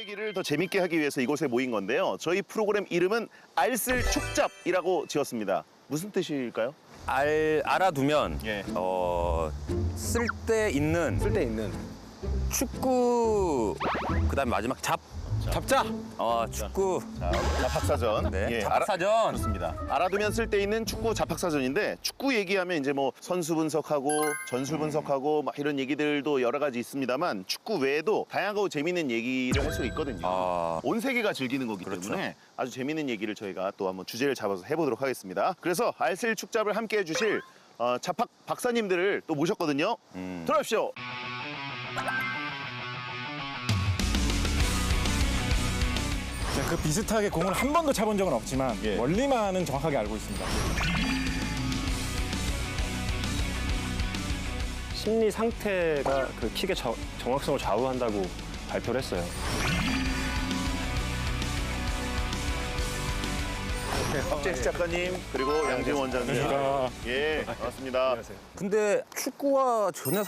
얘기를 더 재밌게 하기 위해서 이곳에 모인 건데요. 저희 프로그램 이름은 알쓸축잡이라고 지었습니다. 무슨 뜻일까요? 알아두면 예. 쓸데 있는 축구 그다음에 마지막 잡자. 축구. 자, 잡학사전. 네. 잡학사전. 그렇습니다. 알아두면 쓸데있는 축구 잡학사전인데 축구 얘기하면 이제 뭐 선수 분석하고 전술 분석하고 막 이런 얘기들도 여러 가지 있습니다만 축구 외에도 다양하고 재미있는 얘기를 할 수가 있거든요. 온 세계가 즐기는 거기 때문에 아주 재미있는 얘기를 저희가 또 한번 주제를 잡아서 해보도록 하겠습니다. 그래서 알쓸축잡을 함께 해주실 잡학 박사님들을 또 모셨거든요. 들어오십시오. 그 비슷하게 공을 한 번도 차본 적은 없지만 예. 원리만은 정확하게 알고 있습니다. 심리 상태가 그 킥의 정확성을 좌우한다고 발표를 했어요. 박재식 작가님 그리고 양지원 원장님. 안녕하십니까. 예, 반갑습니다. 근데 축구와 전혀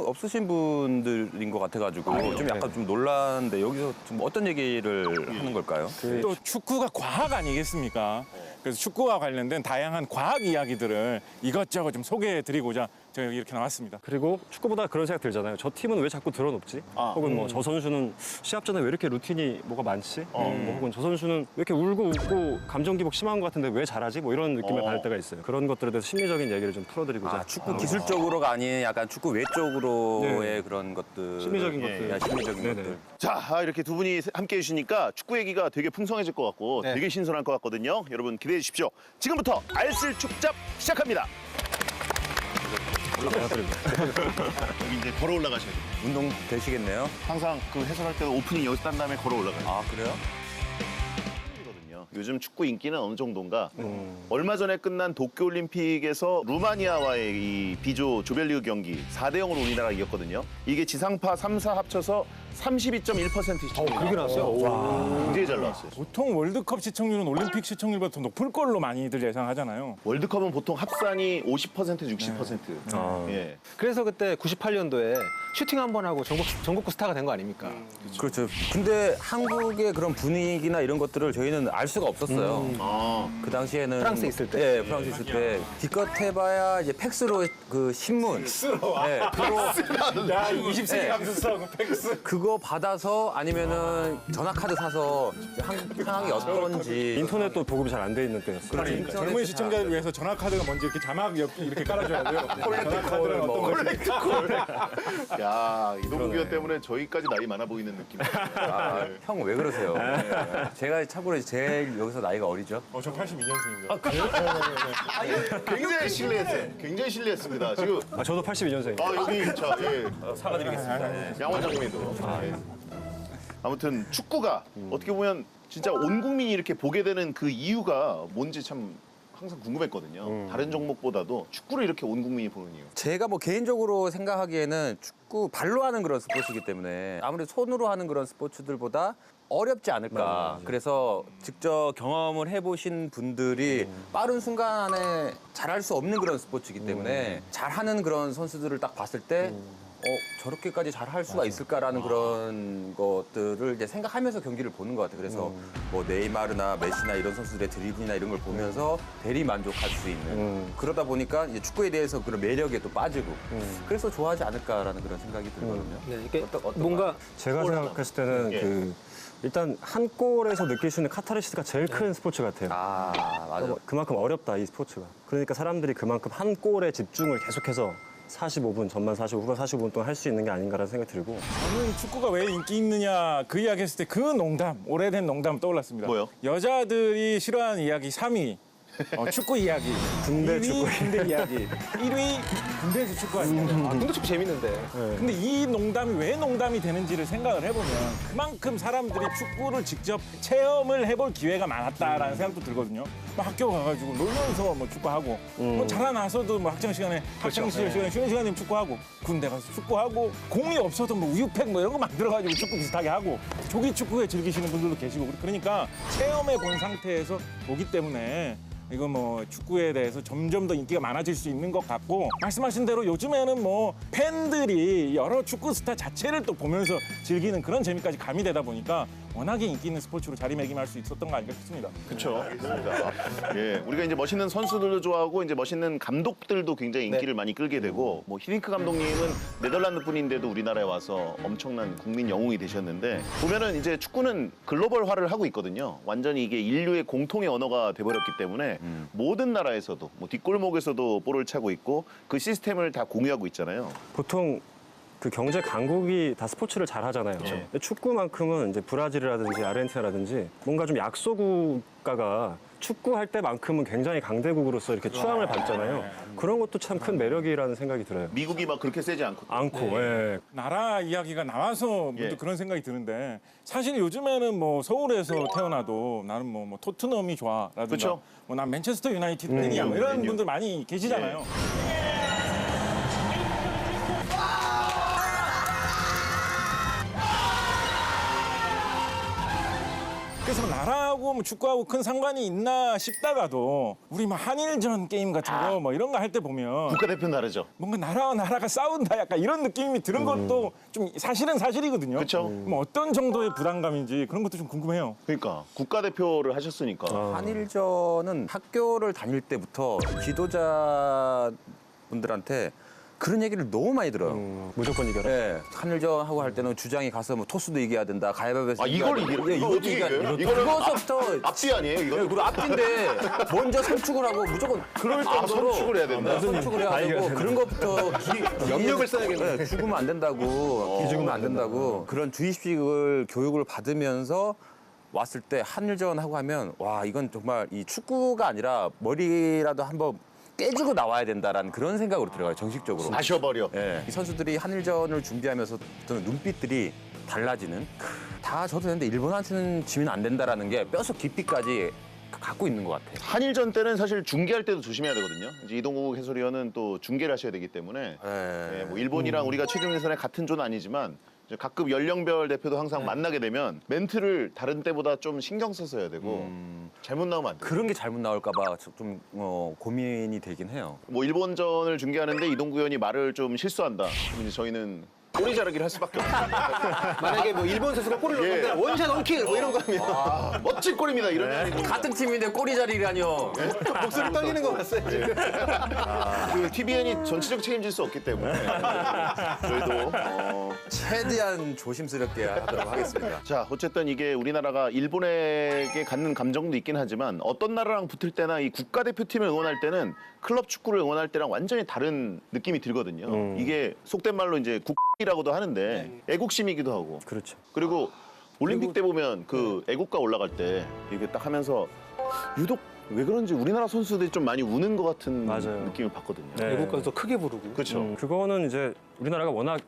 없으신 분들인 것 같아가지고 좀 약간 좀 놀랐는데 여기서 좀 어떤 얘기를 하는 걸까요? 또 축구가 과학 아니겠습니까? 그래서 축구와 관련된 다양한 과학 이야기들을 이것저것 좀 소개해드리고자 저희 여기 이렇게 나왔습니다. 그리고 축구보다 그런 생각 들잖아요. 저 팀은 왜 자꾸 드러눕지? 혹은 뭐 저 선수는 시합 전에 왜 이렇게 루틴이 뭐가 많지? 뭐 혹은 저 선수는 왜 이렇게 울고 웃고 감정 기복 심한 것 같은데 왜 잘하지? 뭐 이런 느낌을 받을 때가 있어요. 그런 것들에 대해서 심리적인 얘기를 좀 풀어드리고자. 축구 기술적으로가 아닌 약간 축구 외 쪽으로의 그런 것들. 심리적인 예, 것들. 야, 심리적인 네네. 것들. 자, 이렇게 두 분이 함께 해주시니까 축구 얘기가 되게 풍성해질 것 같고 되게 신선할 것 같거든요. 여러분 기대해 주십시오. 지금부터 알쓸축잡 시작합니다. 여기 이제 걸어 올라가셔야 돼요. 운동 되시겠네요? 항상 그 해설할 때도 오프닝 여기서 딴 다음에 걸어 올라가요. 아, 그래요? 요즘 축구 인기는 어느 정도인가? 얼마 전에 끝난 도쿄올림픽에서 루마니아와의 이 B조 조별리그 경기 4대0으로 우리나라가 이겼거든요. 이게 지상파 3사 합쳐서 32.1% 시청률. 그렇게 나왔어요? 굉장히 잘 나왔어요. 보통 월드컵 시청률은 올림픽 시청률보다 더 높을 걸로 많이들 예상하잖아요. 월드컵은 보통 합산이 50% 60%. 예. 그래서 그때 98년도에 슈팅 한 번 하고 전국구 스타가 된 거 아닙니까? 그렇죠. 근데 한국의 그런 분위기나 이런 것들을 저희는 알 수가 없었어요. 그 당시에는 프랑스에 있을 때? 예, 프랑스 있을 때 기껏 해봐야 이제 팩스로 그 신문, 예, 야, 20세기 감수성 팩스. 그거 받아서 아니면은 전화카드 사서 상황이 어떤지. 인터넷도 보급이 잘 안 돼 있는 때였어요. 그러니까 젊은 시청자를 위해서 전화카드가 먼저 이렇게 자막 옆에 이렇게 깔아줘야 돼요. 전화카드는 어떤 것이 야, 이동국 위원 때문에 저희까지 나이 많아 보이는 느낌. 아, 형 왜 그러세요? 제가 참고로 제일 여기서 나이가 어리죠. 저 82년생입니다. 굉장히 신뢰했어요. 굉장히 신뢰했습니다. 지금 저도 82년생입니다. 여기 자, 예. 사과드리겠습니다. 양 원장님도. 예. 아무튼 축구가 어떻게 보면 진짜 온 국민이 이렇게 보게 되는 그 이유가 뭔지 참 항상 궁금했거든요. 다른 종목보다도 축구를 이렇게 온 국민이 보는 이유. 제가 뭐 개인적으로 생각하기에는 축구 발로 하는 그런 스포츠이기 때문에 아무래도 손으로 하는 그런 스포츠들보다 어렵지 않을까. 그래서 직접 경험을 해보신 분들이 빠른 순간 안에 잘할 수 없는 그런 스포츠이기 때문에 잘하는 그런 선수들을 딱 봤을 때 저렇게까지 잘할 수가 있을까라는 그런 것들을 이제 생각하면서 경기를 보는 것 같아요. 그래서 뭐 네이마르나 메시나 이런 선수들의 드리블이나 이런 걸 보면서 대리 만족할 수 있는 그러다 보니까 이제 축구에 대해서 그런 매력에 또 빠지고 그래서 좋아하지 않을까라는 그런 생각이 들거든요. 네, 이게 어떤 뭔가 제가 생각했을 때는 예. 일단 한 골에서 느낄 수 있는 카타르시스가 제일 큰 스포츠 같아요. 아, 맞아. 그만큼 어렵다, 이 스포츠가. 그러니까 사람들이 그만큼 한 골에 집중을 계속해서 45분, 전반 45분, 후반 45분 동안 할 수 있는 게 아닌가라는 생각이 들고. 저는 축구가 왜 인기 있느냐 그 이야기 했을 때 그 농담, 오래된 농담 떠올랐습니다. 뭐요? 여자들이 싫어하는 이야기 3위. 축구 이야기. 군대 2위, 축구. 군대 이야기. 1위 군대에서 축구 아닙니까? 근데 좀 재밌는데. 근데 이 농담이 왜 농담이 되는지를 생각을 해보면 그만큼 사람들이 축구를 직접 체험을 해볼 기회가 많았다라는 생각도 들거든요. 뭐 학교 가가지고 놀면서 뭐 축구하고 뭐 자라나서도 뭐 학창 시간에 학창시절 시간에 쉬는 시간에 축구하고 군대 가서 축구하고 공이 없어도 뭐 우유팩 뭐 이런 거 만들어가지고 축구 비슷하게 하고 조기 축구에 즐기시는 분들도 계시고 그러니까 체험해 본 상태에서 보기 때문에 이거 뭐 축구에 대해서 점점 더 인기가 많아질 수 있는 것 같고 말씀하신 대로 요즘에는 뭐 팬들이 여러 축구 스타 자체를 또 보면서 즐기는 그런 재미까지 가미되다 보니까 워낙에 인기 있는 스포츠로 자리매김할 수 있었던 거 아닌가 싶습니다. 그렇죠. 예, 우리가 이제 멋있는 선수들도 좋아하고 이제 멋있는 감독들도 굉장히 인기를 많이 끌게 되고 뭐 히딩크 감독님은 네덜란드 분인데도 우리나라에 와서 엄청난 국민 영웅이 되셨는데 보면은 이제 축구는 글로벌화를 하고 있거든요. 완전히 이게 인류의 공통의 언어가 돼버렸기 때문에 모든 나라에서도 뭐 뒷골목에서도 볼을 차고 있고 그 시스템을 다 공유하고 있잖아요. 보통 그 경제 강국이 다 스포츠를 잘 하잖아요. 근데 축구만큼은 이제 브라질이라든지 아르헨티나라든지 뭔가 좀 약소국가가 축구할 때만큼은 굉장히 강대국으로서 이렇게 추앙을 받잖아요. 그런 것도 참 큰 매력이라는 생각이 들어요. 미국이 막 그렇게 세지 않고. 예. 나라 이야기가 나와서 문득 예. 그런 생각이 드는데 사실 요즘에는 뭐 서울에서 태어나도 나는 뭐 토트넘이 좋아라든가 그쵸. 뭐 난 맨체스터 유나이티드 팬이야 뭐 이런 맨유. 분들 많이 계시잖아요. 그래서 나라하고 뭐 축구하고 큰 상관이 있나 싶다가도 우리 뭐 한일전 게임 같은 거 뭐 이런 거 할 때 보면 국가대표는 다르죠. 뭔가 나라와 나라가 싸운다 약간 이런 느낌이 드는 것도 좀 사실은 사실이거든요. 그쵸. 뭐 어떤 정도의 부담감인지 그런 것도 좀 궁금해요. 그러니까 국가대표를 하셨으니까. 한일전은 학교를 다닐 때부터 지도자분들한테 그런 얘기를 너무 많이 들어요. 무조건 이겨라. 예, 한일전 하고 할 때는 주장이 가서 뭐 토스도 이겨야 된다, 가위바위보에서 아, 이걸 이기라? 예, 이거 이것도 어떻게 이겨야 이겨요? 된다. 이거는 그거서부터 앞뒤 아니에요, 이거? 예, 그리고 앞뒤인데 먼저 선축을 하고 무조건 그럴 아, 정도로 선축을 해야 된다. 선축을 해야 되고 그런 것부터 염력을 써야겠네. 예, 죽으면 안 된다고, 죽으면 안 된다고 그런 주입식을 교육을 받으면서 왔을 때 한일전 하고 하면 와 이건 정말 이 축구가 아니라 머리라도 한번 깨지고 나와야 된다라는 그런 생각으로 들어가요 정식적으로. 마셔버려. 예. 이 선수들이 한일전을 준비하면서부터는 눈빛들이 달라지는. 다 저도 되는데 일본한테는 지면 안 된다라는 게 뼛속 깊이까지 갖고 있는 것 같아요. 한일전 때는 사실 중계할 때도 조심해야 되거든요. 이제 이동국 해설위원은 또 중계를 하셔야 되기 때문에 예, 뭐 일본이랑 우리가 최종 예선에 같은 조는 아니지만 이제 각급 연령별 대표도 항상 만나게 되면 멘트를 다른 때보다 좀 신경 써서 해야 되고 잘못 나오면 안 돼요. 그런 게 잘못 나올까봐 좀 고민이 되긴 해요. 뭐 일본전을 중계하는데 이동국 의원이 말을 좀 실수한다. 그럼 이제 저희는 꼬리 자르기를 할 수밖에 없어요. 만약에 뭐 일본 선수가 골을 예. 넣는다 원샷 원킬 뭐 이런 거 하면 아, 멋진 골입니다. 이러면 같은 팀인데 꼬리 자리라뇨. 목소리 떨리는 거 봤어요 지금. 그 TVN이 전체적 책임질 수 없기 때문에 저희도 최대한 조심스럽게 하도록 하겠습니다. 자, 어쨌든 이게 우리나라가 일본에게 갖는 감정도 있긴 하지만 어떤 나라랑 붙을 때나 이 국가대표팀을 응원할 때는 클럽 축구를 응원할 때랑 완전히 다른 느낌이 들거든요. 이게 속된 말로 이제 국이라고도 하는데 애국심이기도 하고. 그렇죠. 그리고 올림픽 때 보면 그 애국가 올라갈 때 이게 딱 하면서 유독 왜 그런지 우리나라 선수들이 좀 많이 우는 것 같은 맞아요. 느낌을 받거든요. 네. 외국 가서 더 크게 부르고. 그렇죠. 그거는 이제 우리나라가 워낙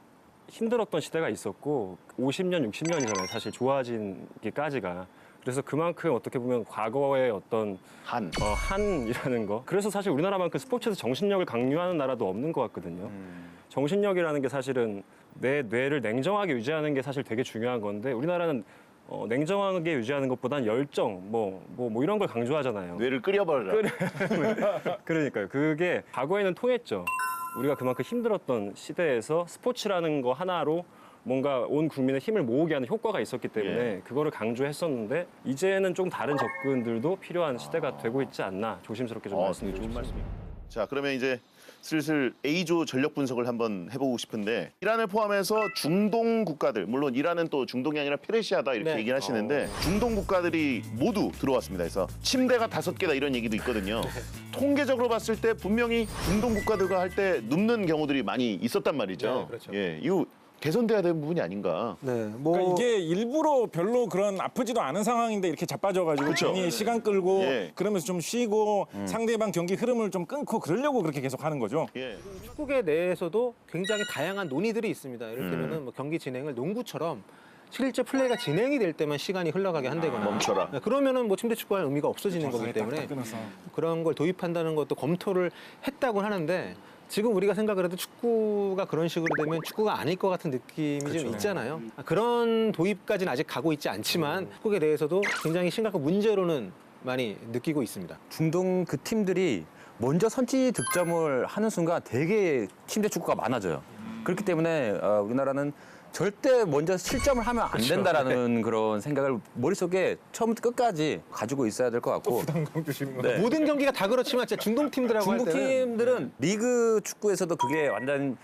힘들었던 시대가 있었고 50년, 60년이잖아요. 사실 좋아진기까지가. 그래서 그만큼 어떻게 보면 과거의 어떤 한이라는 거. 그래서 사실 우리나라만큼 스포츠에서 정신력을 강요하는 나라도 없는 것 같거든요. 정신력이라는 게 사실은 내 뇌를 냉정하게 유지하는 게 사실 되게 중요한 건데 우리나라는 냉정하게 유지하는 것보단 열정, 뭐 이런 걸 강조하잖아요. 뇌를 끓여버려라. 그러니까요. 그게 과거에는 통했죠. 우리가 그만큼 힘들었던 시대에서 스포츠라는 거 하나로 뭔가 온 국민의 힘을 모으게 하는 효과가 있었기 때문에 그거를 강조했었는데 이제는 좀 다른 접근들도 필요한 시대가 되고 있지 않나 조심스럽게 좀 말씀드리고 좋은 싶습니다. 말씀입니다. 자, 그러면 이제 슬슬 A조 전력 분석을 한번 해보고 싶은데 이란을 포함해서 중동 국가들, 물론 이란은 또 중동이 아니라 페르시아다 이렇게 네. 얘기를 하시는데 중동 국가들이 모두 들어왔습니다. 그래서 침대가 5개다 이런 얘기도 있거든요. 통계적으로 봤을 때 분명히 중동 국가들과 할 때 눕는 경우들이 많이 있었단 말이죠. 네, 그렇죠. 예, 이거 개선돼야 되는 부분이 아닌가. 네, 뭐 그러니까 이게 일부러 별로 그런 아프지도 않은 상황인데 이렇게 자빠져가지고 그쵸. 괜히 시간 끌고 예. 그러면서 좀 쉬고 상대방 경기 흐름을 좀 끊고 그러려고 그렇게 계속 하는 거죠. 예. 축구계 내에서도 굉장히 다양한 논의들이 있습니다. 이를테면은 뭐 경기 진행을 농구처럼 실제 플레이가 진행이 될 때만 시간이 흘러가게 한다거나 멈춰라. 네, 그러면은 뭐 침대 축구할 의미가 없어지는 거기 딱딱 때문에 끊어서. 그런 걸 도입한다는 것도 검토를 했다고 하는데 지금 우리가 생각을 해도 축구가 그런 식으로 되면 축구가 아닐 것 같은 느낌이 좀 있잖아요. 그런 도입까지는 아직 가고 있지 않지만 축구에 대해서도 굉장히 심각한 문제로는 많이 느끼고 있습니다. 중동 그 팀들이 먼저 선취 득점을 하는 순간 되게 침대 축구가 많아져요. 그렇기 때문에 우리나라는 절대 먼저 실점을 하면 안 된다라는 그런 생각을 머릿속에 처음부터 끝까지 가지고 있어야 될 것 같고. 부담감 주시는 거. 네. 모든 경기가 다 그렇지만 진짜 중동 팀들하고 할 중국 때는 팀들은 리그 축구에서도 그게 완전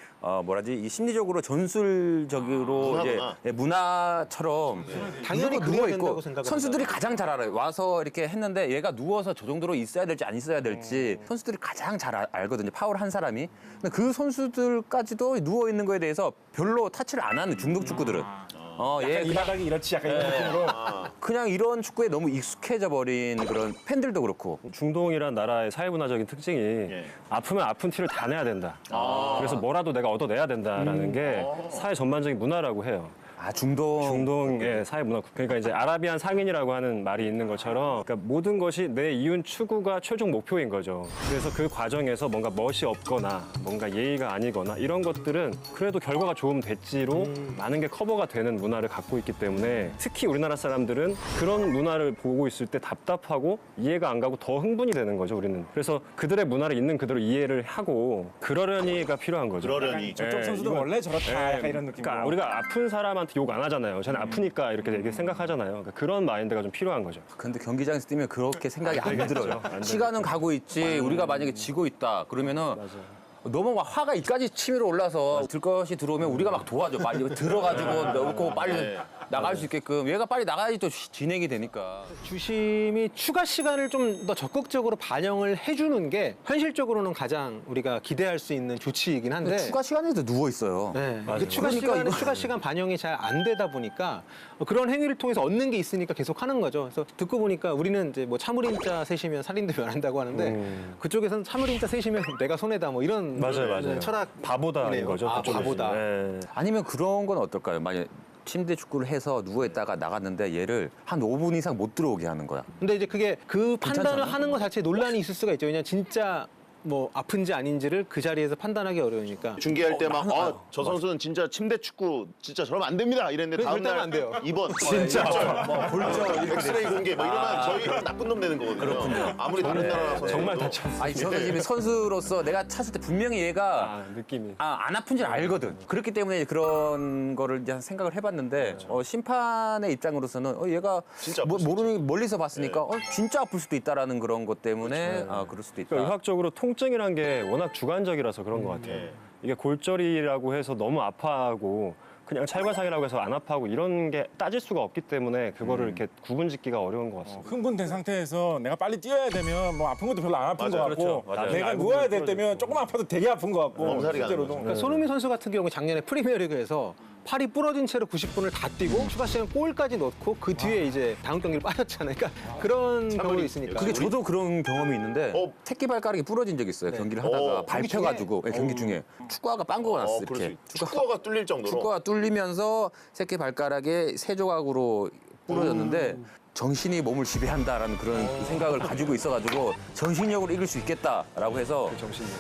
이 심리적으로 전술적으로 문화구나. 이제 문화처럼 당연히 누워 그래야 있고 된다고 생각을 선수들이 가장 잘 알아요. 와서 이렇게 했는데 얘가 누워서 저 정도로 있어야 될지 안 있어야 될지 선수들이 가장 잘 알거든요. 파울 한 사람이. 근데 그 선수들까지도 누워 있는 거에 대해서 별로 타치를 안 하는 중국 축구들은. 약간 이 바닥이 이렇지 약간 이런 느낌으로. 그냥 이런 축구에 너무 익숙해져 버린 그런 팬들도 그렇고. 중동이란 나라의 사회문화적인 특징이 아프면 아픈 티를 다 내야 된다. 그래서 뭐라도 내가 얻어내야 된다라는 게 사회 전반적인 문화라고 해요. 중동의 사회 문화. 그러니까 이제 아라비안 상인이라고 하는 말이 있는 것처럼 그러니까 모든 것이 내 이윤 추구가 최종 목표인 거죠. 그래서 그 과정에서 뭔가 멋이 없거나 뭔가 예의가 아니거나 이런 것들은 그래도 결과가 좋으면 됐지로 많은 게 커버가 되는 문화를 갖고 있기 때문에 특히 우리나라 사람들은 그런 문화를 보고 있을 때 답답하고 이해가 안 가고 더 흥분이 되는 거죠, 우리는. 그래서 그들의 문화를 있는 그대로 이해를 하고 그러려니가 필요한 거죠. 그러려니. 저쪽 선수들 원래 저렇다 약간 이런 느낌. 그러니까 우리가 아픈 사람한테 욕 안 하잖아요. 쟤는 아프니까 이렇게 생각하잖아요. 그러니까 그런 마인드가 좀 필요한 거죠. 근데 경기장에서 뛰면 그렇게 생각이 안 들어요. 안 시간은 가고 있지. 우리가 만약에 지고 있다. 그러면은 너무 막 화가 이까지 치밀어 올라서 들 것이 들어오면 우리가 막 도와줘. 빨리 들어가지고 넣고 빨리 나갈 수 있게끔. 얘가 빨리 나가야지 또 진행이 되니까. 주심이 추가 시간을 좀 더 적극적으로 반영을 해주는 게 현실적으로는 가장 우리가 기대할 수 있는 조치이긴 한데 추가 시간에도 누워 있어요. 네. 맞아요. 그 추가 그러니까 시간에 이거- 추가 시간 반영이 잘 안 되다 보니까 그런 행위를 통해서 얻는 게 있으니까 계속 하는 거죠. 그래서 듣고 보니까 우리는 이제 뭐 차무림자 셋이면 살인도 면한다고 하는데 그쪽에서는 차무림자 셋이면 내가 손해다 뭐 이런 맞아요. 철학 바보다는 이네요. 거죠. 아, 그쪽에서는. 바보다. 예. 아니면 그런 건 어떨까요? 만약 침대 축구를 해서 누워 있다가 나갔는데 얘를 한 5분 이상 못 들어오게 하는 거야. 근데 이제 그게 그 판단을 괜찮잖아. 하는 것 자체에 논란이 있을 수가 있죠. 왜냐면 진짜 뭐 아픈지 아닌지를 그 자리에서 판단하기 어려우니까. 중계할 때 막 저 선수는 진짜 침대 축구 진짜 저러면 안 됩니다 이랬는데 그래, 다음 절대 날 안 돼요. 입원 진짜. 골절 엑스레이 공개 뭐 이러면 저희 나쁜 놈 되는 거거든요. 그렇군요. 아무리 다른 나라 선수 정말 다쳤어요. 아니 저는 지금 선수로서 내가 찼을 때 분명히 얘가 느낌이. 안 아픈 줄 알거든. 그렇기 때문에 그런 거를 이제 생각을 해봤는데 심판의 입장으로서는 얘가 진짜 아플 수 모르는 멀리서 봤으니까 진짜 아플 수도 있다라는 그런 것 때문에 그럴 수도 있다. 그러니까 의학적으로 통증이란 게 워낙 주관적이라서 그런 것 같아요. 이게 골절이라고 해서 너무 아파하고 그냥 찰과상이라고 해서 안 아파하고 이런 게 따질 수가 없기 때문에 그거를 이렇게 구분짓기가 어려운 것 같습니다. 흥분된 상태에서 내가 빨리 뛰어야 되면 뭐 아픈 것도 별로 안 아픈 것 같고 맞아요. 내가 알고 누워야 보면 될 때면 조금 아파도 되게 아픈 것 같고 몸살이 가는 실제로도. 거죠. 그러니까 손흥민 선수 같은 경우 작년에 프리미어리그에서 팔이 부러진 채로 90분을 다 뛰고 추가 시간 골까지 넣고 그 뒤에 이제 다음 경기를 빠졌잖아요. 그러니까 그런 경우도 있으니까. 그게 저도 그런 경험이 있는데 새끼 발가락이 부러진 적이 있어요. 경기를 하다가 밟혀가지고 경기 중에 축구화가 빵거가 났어 이렇게. 그렇지. 축구화가 뚫릴 정도로 축구가 뚫리면서 새끼 발가락에 세 조각으로 부러졌는데 정신이 몸을 지배한다라는 그런 생각을 가지고 있어가지고 정신력으로 이길 수 있겠다라고 해서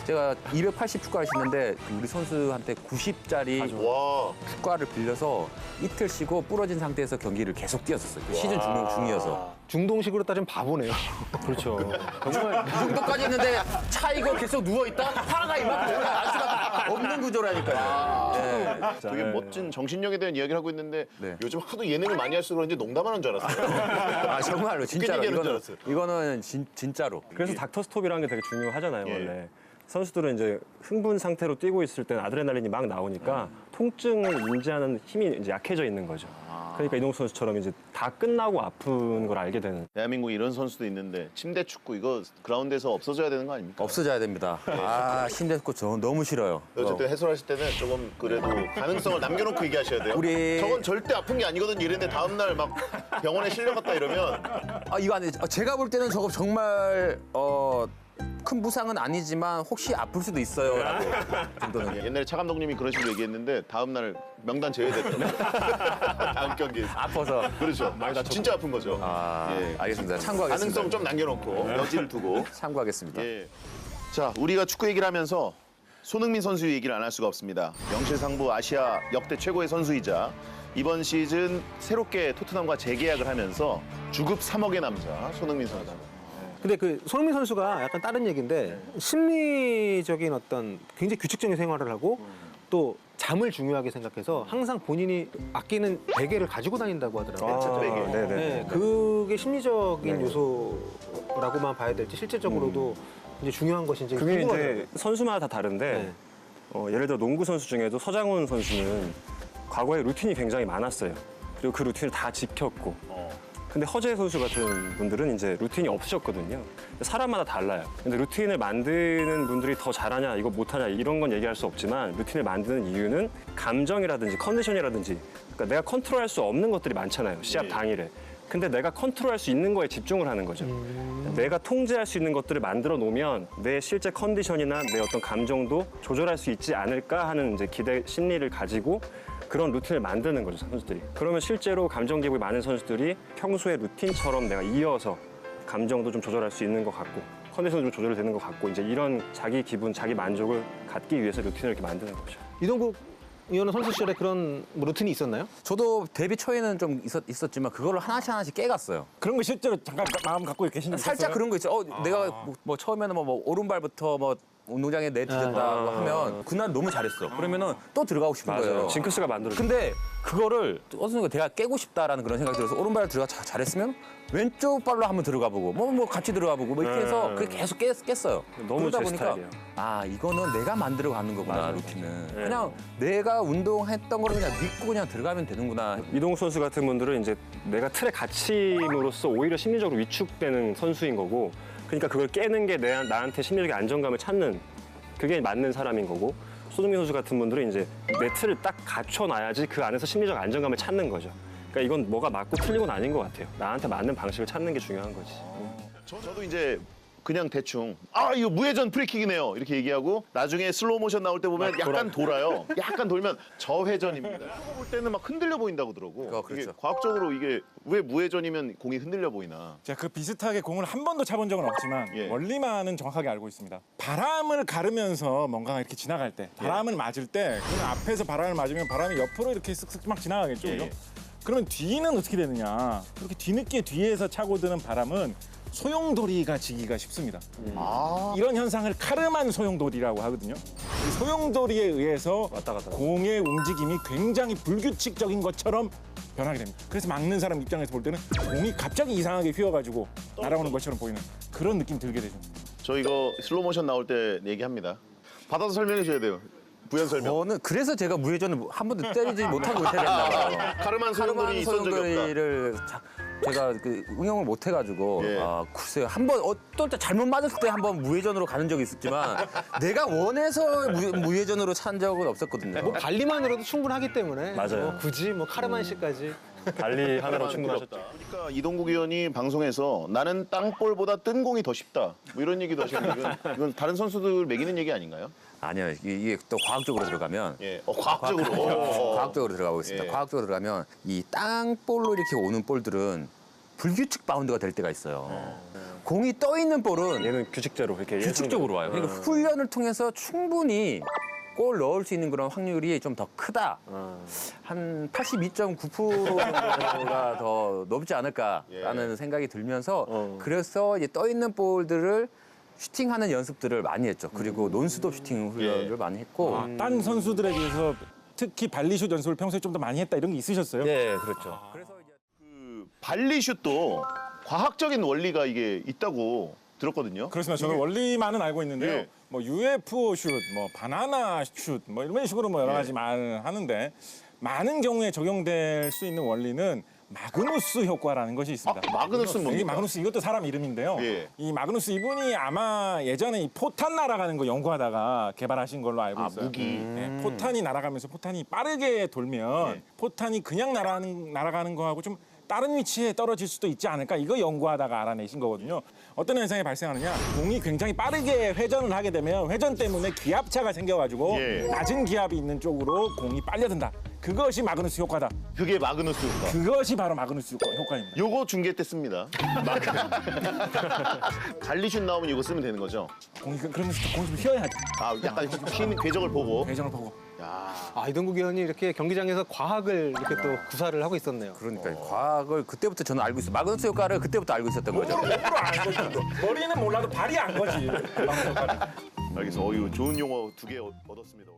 제가 280 축구를 신는데 우리 선수한테 90짜리 와 축구화를 빌려서 이틀 쉬고 부러진 상태에서 경기를 계속 뛰었었어요. 그 시즌 중이어서. 중동식으로 따지면 바보네요. 그렇죠. 정말 그 정도까지 했는데 차이고 계속 누워있다? 화가 이만큼 알 수가 없는 구조라니까요. 네. 되게 멋진 정신력에 대한 이야기를 하고 있는데 네. 요즘 하도 예능을 많이 할수록 그런지 농담하는 줄 알았어요. 정말로 진짜로 얘기하는 줄 이거는 알았어요. 진짜로. 그래서 닥터 스톱이라는 게 되게 중요하잖아요, 예. 원래. 선수들은 이제 흥분 상태로 뛰고 있을 때는 아드레날린이 막 나오니까 통증을 인지하는 힘이 이제 약해져 있는 거죠. 그러니까 이동수 선수처럼 이제 다 끝나고 아픈 걸 알게 되는. 대한민국에 이런 선수도 있는데 침대 축구 이거 그라운드에서 없어져야 되는 거 아닙니까? 없어져야 됩니다. 침대 축구 저 너무 싫어요. 어쨌든 해설하실 때는 조금 그래도 가능성을 남겨놓고 얘기하셔야 돼요. 우리- 저건 절대 아픈 게 아니거든 이랬는데 다음날 막 병원에 실려갔다 이러면 이거 안 돼. 제가 볼 때는 저거 정말 큰 부상은 아니지만 혹시 아플 수도 있어요라고 정도는. 옛날에 차 감독님이 그런 식으로 얘기했는데 다음날 명단 제외됐더라고요. 다음 경기 아파서. 그렇죠. 진짜 아픈 거죠. 예. 알겠습니다. 참고하겠습니다. 가능성 좀 남겨놓고 여지를 두고. 참고하겠습니다. 예. 자, 우리가 축구 얘기를 하면서 손흥민 선수 얘기를 안 할 수가 없습니다. 명실상부 아시아 역대 최고의 선수이자 이번 시즌 새롭게 토트넘과 재계약을 하면서 주급 3억의 남자 손흥민 선수. 근데 그 손흥민 선수가 약간 다른 얘기인데 심리적인 어떤 굉장히 규칙적인 생활을 하고 또 잠을 중요하게 생각해서 항상 본인이 아끼는 베개를 가지고 다닌다고 하더라고요. 베개. 네네. 네, 그게 심리적인 요소라고만 봐야 될지 실질적으로도 이제 중요한 것인지 그게 궁금하더라고요. 이제 선수마다 다 다른데 네. 예를 들어 농구 선수 중에도 서장훈 선수는 과거에 루틴이 굉장히 많았어요. 그리고 그 루틴을 다 지켰고. 근데 허재 선수 같은 분들은 이제 루틴이 없으셨거든요. 사람마다 달라요. 근데 루틴을 만드는 분들이 더 잘하냐, 이거 못하냐 이런 건 얘기할 수 없지만 루틴을 만드는 이유는 감정이라든지 컨디션이라든지 그러니까 내가 컨트롤할 수 없는 것들이 많잖아요. 시합 당일에. 근데 내가 컨트롤할 수 있는 거에 집중을 하는 거죠. 내가 통제할 수 있는 것들을 만들어 놓으면 내 실제 컨디션이나 내 어떤 감정도 조절할 수 있지 않을까 하는 이제 기대 심리를 가지고 그런 루틴을 만드는 거죠, 선수들이. 그러면 실제로 감정 기복이 많은 선수들이 평소의 루틴처럼 내가 이어서 감정도 좀 조절할 수 있는 것 같고 컨디션도 좀 조절이 되는 것 같고 이제 이런 자기 기분, 자기 만족을 갖기 위해서 루틴을 이렇게 만드는 거죠. 이동국 의원은 선수 시절에 그런 뭐 루틴이 있었나요? 저도 데뷔 초에는 좀 있었지만 그거를 하나씩 깨갔어요. 그런 거 실제로 잠깐 마음 갖고 계신 적 살짝 있었어요? 그런 거 있죠. 내가 뭐 처음에는 뭐 오른발부터 뭐 운동장에 내디뎠다고 하면 그날 너무 잘했어. 그러면은 또 들어가고 싶은 거예요. 맞아요. 징크스가 만들어져. 근데 그거를 어떤 순간 내가 깨고 싶다라는 그런 생각이 들어서 오른발 들어가 잘했으면 왼쪽 발로 한번 들어가 보고 뭐 같이 들어가 보고 뭐 이렇게 해서 그게 계속 깼어요. 너무 그러다 제 보니까 스타일이에요. 아 이거는 내가 만들어 가는 거구나 맞아요. 루틴은. 네. 그냥 내가 운동했던 거를 그냥 믿고 그냥 들어가면 되는구나. 이동욱 선수 같은 분들은 이제 내가 틀에 갇힘으로써 오히려 심리적으로 위축되는 선수인 거고 그러니까 그걸 깨는 게 나한테 심리적인 안정감을 찾는 그게 맞는 사람인 거고 손흥민 선수 같은 분들은 이제 내 틀을 딱 갖춰놔야지 그 안에서 심리적 안정감을 찾는 거죠. 그러니까 이건 뭐가 맞고 틀린 건 아닌 것 같아요. 나한테 맞는 방식을 찾는 게 중요한 거지. 저도 이제 그냥 대충 이거 무회전 프리킥이네요 이렇게 얘기하고 나중에 슬로우 모션 나올 때 보면 약간 돌아요. 약간 돌면 저회전입니다. 그거 볼 때는 막 흔들려 보인다고 그러고 그렇죠. 이게 과학적으로 이게 왜 무회전이면 공이 흔들려 보이나. 제가 그 비슷하게 공을 한 번도 차본 적은 없지만 예. 원리만은 정확하게 알고 있습니다. 바람을 가르면서 뭔가 이렇게 지나갈 때 바람을 맞을 때 그냥 앞에서 바람을 맞으면 바람이 옆으로 이렇게 쓱쓱 막 지나가겠죠. 예, 그죠? 예. 그러면 뒤는 어떻게 되느냐. 그렇게 뒤늦게 뒤에서 차고 드는 바람은 소용돌이가 지기가 쉽습니다. 이런 현상을 카르만 소용돌이라고 하거든요. 이 소용돌이에 의해서 왔다 갔다. 공의 움직임이 굉장히 불규칙적인 것처럼 변하게 됩니다. 그래서 막는 사람 입장에서 볼 때는 공이 갑자기 이상하게 휘어가지고 날아오는 것처럼 보이는 그런 느낌 들게 되죠. 저 이거 슬로우 모션 나올 때 얘기합니다. 받아서 설명해 줘야 돼요. 부연 설명. 저는 그래서 제가 무회전을 한 번도 때리지 못하고 있어야 된다. 카르만 소용돌이 있던 적이 없다. 소용돌이를 제가 그 응용을 못 해가지고 예. 글쎄요 한 번 어떨 때 잘못 맞았을 때 한 번 무회전으로 가는 적이 있었지만 내가 원해서 무회전으로 찬 적은 없었거든요. 뭐 발리만으로도 충분하기 때문에 맞아요. 뭐 굳이 뭐 카르만 씨까지 달리 하나로 충분하셨죠. 그러니까 이동국 의원이 방송에서 나는 땅볼보다 뜬 공이 더 쉽다. 뭐 이런 얘기도 하셨는데 이건 다른 선수들 매기는 얘기 아닌가요? 아니요 이게 또 과학적으로 들어가면 예, 과학적으로. 과학적으로 들어가 보겠습니다. 예. 과학적으로 들어가면 이 땅볼로 이렇게 오는 볼들은 불규칙 바운드가 될 때가 있어요. 공이 떠 있는 볼은 얘는 규칙대로 이렇게 규칙적으로 와요. 그러니까 훈련을 통해서 충분히 골 넣을 수 있는 그런 확률이 좀 더 크다. 한 82.9%가 더 높지 않을까라는 생각이 들면서 그래서 이제 떠 있는 볼들을 슈팅하는 연습들을 많이 했죠. 그리고 논스톱 슈팅 훈련을 많이 했고. 딴 선수들에 비해서 특히 발리슛 연습을 평소에 좀 더 많이 했다 이런 게 있으셨어요? 네, 그렇죠. 그래서 이제 발리슛도 과학적인 원리가 이게 있다고 들었거든요. 그렇습니다. 저는 원리만은 알고 있는데요. 예. 뭐 UFO 슛, 뭐 바나나 슛, 뭐 이런 식으로 뭐 여러 가지 말을 하는데 많은 경우에 적용될 수 있는 원리는 마그누스 효과라는 것이 있습니다. 마그누스는 이 뭡니까? 마그누스 이것도 사람 이름인데요. 예. 이 마그누스 이분이 아마 예전에 이 포탄 날아가는 거 연구하다가 개발하신 걸로 알고 있어요. 무기. 네, 포탄이 날아가면서 포탄이 빠르게 돌면 예. 포탄이 그냥 날아가는 거하고 좀 다른 위치에 떨어질 수도 있지 않을까 이거 연구하다가 알아내신 거거든요. 어떤 현상이 발생하느냐 공이 굉장히 빠르게 회전을 하게 되면 회전 때문에 기압차가 생겨가지고 예. 낮은 기압이 있는 쪽으로 공이 빨려든다. 그것이 마그누스 효과다. 그게 마그누스 효과. 그것이 바로 마그누스 효과입니다. 요거 중계 때 씁니다. 발리슛 나오면 이거 쓰면 되는 거죠? 공이 그러면서 공이 좀 휘어야지. 약간 흰 궤적을 보고. 회전을 보고. 아, 이동국 의원이 이렇게 경기장에서 과학을 이렇게 또 구사를 하고 있었네요. 그러니까 과학을 그때부터 저는 알고 있어요. 마그누스 효과를 그때부터 알고 있었던 거죠. 몸으로 안 거지. 머리는 몰라도 발이 안 거지. 알겠어. 좋은 용어 2개 얻었습니다.